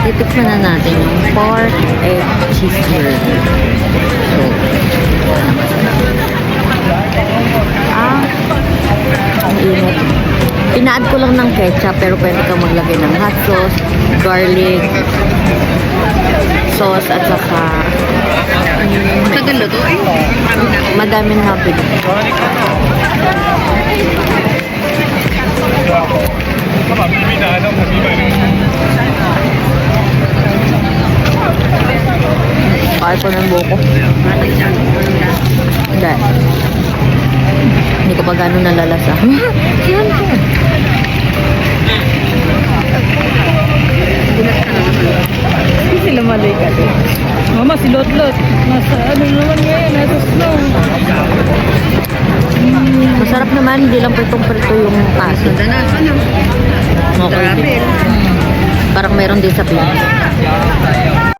Titikman na natin yung pork egg cheeseburger. So, ang init. Pina-add ko lang ng ketchup pero pwede kang maglagay ng hot sauce, garlic, sauce at saka Tagal to eh. madaming hapit. Kaya ko ng buko. Hindi. Hindi ko pa gano'n nalalasa. Yan ko. Hindi sila malay kasi. Mama, si Lotlot. Nasa ano naman ngayon, nasa snow. Masarap naman, hindi lang pritong-prito yung aso. Ganda na, ano? Okay. Parang meron din sa Pilipinas.